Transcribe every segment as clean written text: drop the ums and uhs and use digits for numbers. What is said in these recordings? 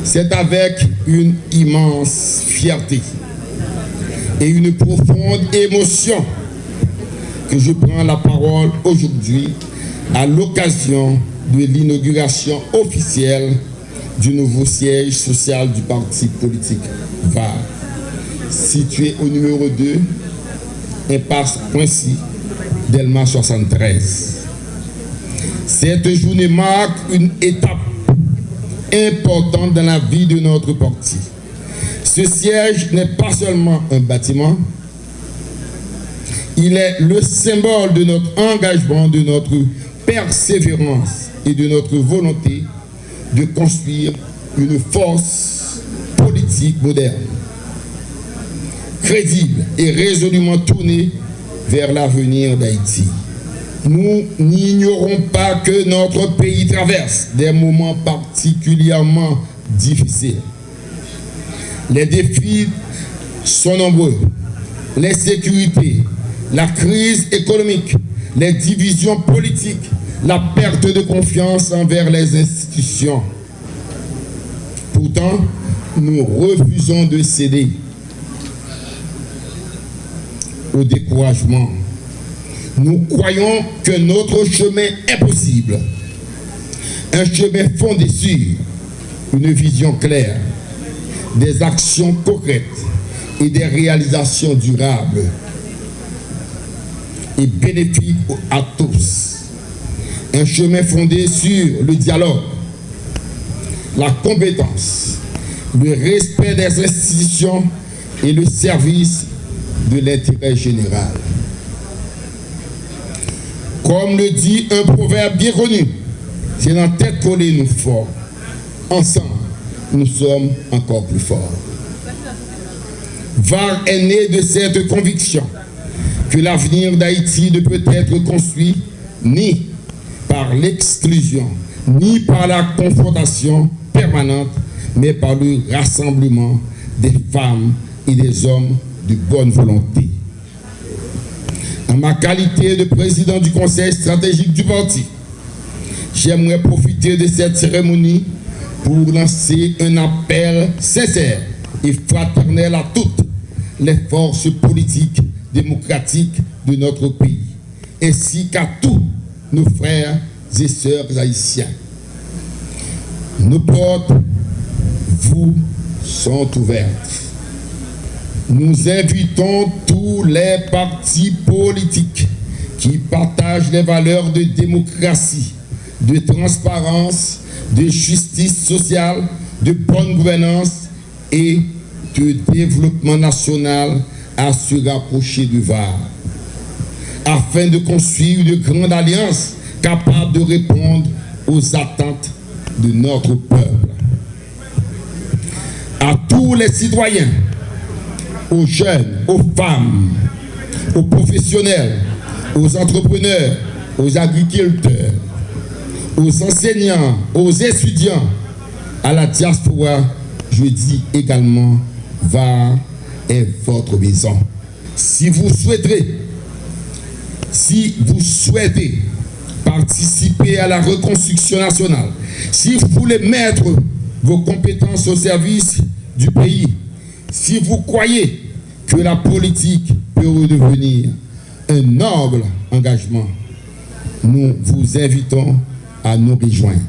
C'est avec une immense fierté et une profonde émotion que je prends la parole aujourd'hui à l'occasion de l'inauguration officielle du nouveau siège social du parti politique VAR, situé au numéro 2, impasse Poincy, Delma 73. Cette journée marque une étape importante dans la vie de notre parti. Ce siège n'est pas seulement un bâtiment, il est le symbole de notre engagement, de notre persévérance et de notre volonté de construire une force politique moderne, crédible et résolument tournée vers l'avenir d'Haïti. Nous n'ignorons pas que notre pays traverse des moments particulièrement difficiles. Les défis sont nombreux. L'insécurité, la crise économique, les divisions politiques, la perte de confiance envers les institutions. Pourtant, nous refusons de céder au découragement. Nous croyons que notre chemin est possible. Un chemin fondé sur une vision claire, des actions concrètes et des réalisations durables et bénéfiques à tous. Un chemin fondé sur le dialogue, la compétence, le respect des institutions et le service de l'intérêt général. Comme le dit un proverbe bien connu, c'est dans tête collée nous forts. Ensemble, nous sommes encore plus forts. VAR est né de cette conviction que l'avenir d'Haïti ne peut être construit ni par l'exclusion, ni par la confrontation permanente, mais par le rassemblement des femmes et des hommes de bonne volonté. En ma qualité de président du conseil stratégique du parti, j'aimerais profiter de cette cérémonie pour lancer un appel sincère et fraternel à toutes les forces politiques démocratiques de notre pays, ainsi qu'à tous nos frères et sœurs haïtiens. Nos portes vous sont ouvertes. Nous invitons tous les partis politiques qui partagent les valeurs de démocratie, de transparence, de justice sociale, de bonne gouvernance et de développement national à se rapprocher du VAR, afin de construire une grande alliance capable de répondre aux attentes de notre peuple. À tous les citoyens, aux jeunes, aux femmes, aux professionnels, aux entrepreneurs, aux agriculteurs, aux enseignants, aux étudiants, à la diaspora, je dis également, VAR est votre maison. Si vous souhaitez participer à la reconstruction nationale, si vous voulez mettre vos compétences au service du pays, si vous croyez que la politique peut redevenir un noble engagement, nous vous invitons à nous rejoindre.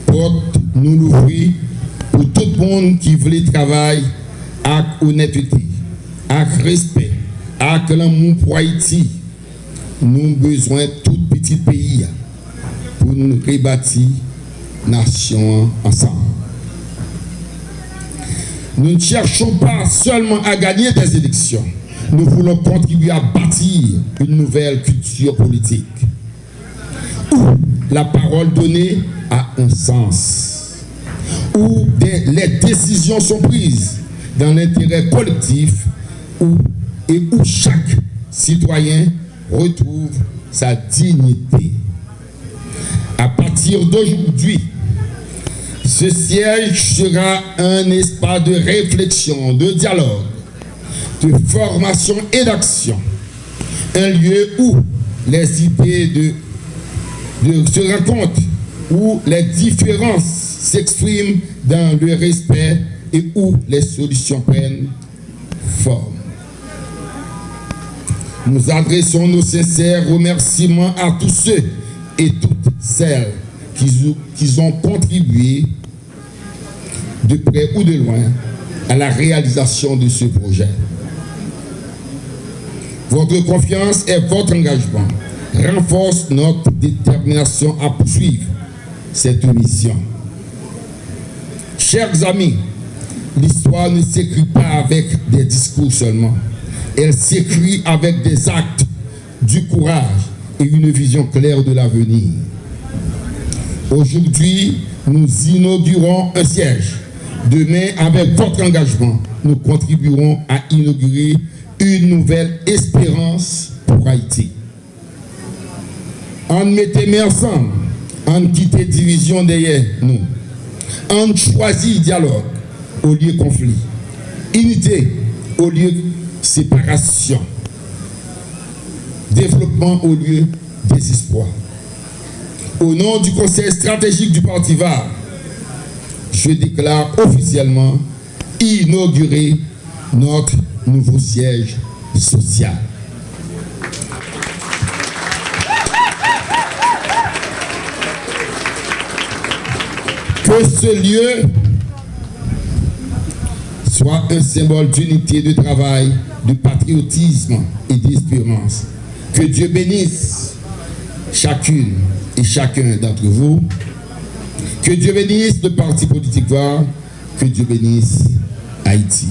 Porte nous l'ouvrir pour tout le monde qui veut travailler avec honnêteté, avec respect, avec l'amour pour Haïti. Nous avons besoin de tout petit pays pour nous rebâtir nation ensemble. Nous ne cherchons pas seulement à gagner des élections. Nous voulons contribuer à bâtir une nouvelle culture politique où la parole donnée a un sens, où les décisions sont prises dans l'intérêt collectif et où chaque citoyen retrouve sa dignité. À partir d'aujourd'hui, ce siège sera un espace de réflexion, de dialogue, de formation et d'action. Un lieu où les idées se rencontrent, où les différences s'expriment dans le respect et où les solutions prennent forme. Nous adressons nos sincères remerciements à tous ceux et toutes celles qui ont contribué de près ou de loin à la réalisation de ce projet. Votre confiance et votre engagement renforcent notre détermination à poursuivre cette mission. Chers amis, l'histoire ne s'écrit pas avec des discours seulement. Elle s'écrit avec des actes, du courage et une vision claire de l'avenir. Aujourd'hui, nous inaugurons un siège. Demain, avec votre engagement, nous contribuerons à inaugurer une nouvelle espérance pour Haïti. On mettait main ensemble, on quittait division derrière nous. On choisit dialogue au lieu de conflit, unité au lieu de séparation, développement au lieu de désespoir. Au nom du Conseil stratégique du Parti VAR, je déclare officiellement inaugurer notre nouveau siège social. Que ce lieu soit un symbole d'unité, de travail, de patriotisme et d'espérance. Que Dieu bénisse chacune et chacun d'entre vous. Que Dieu bénisse le parti politique VAR. Que Dieu bénisse Haïti.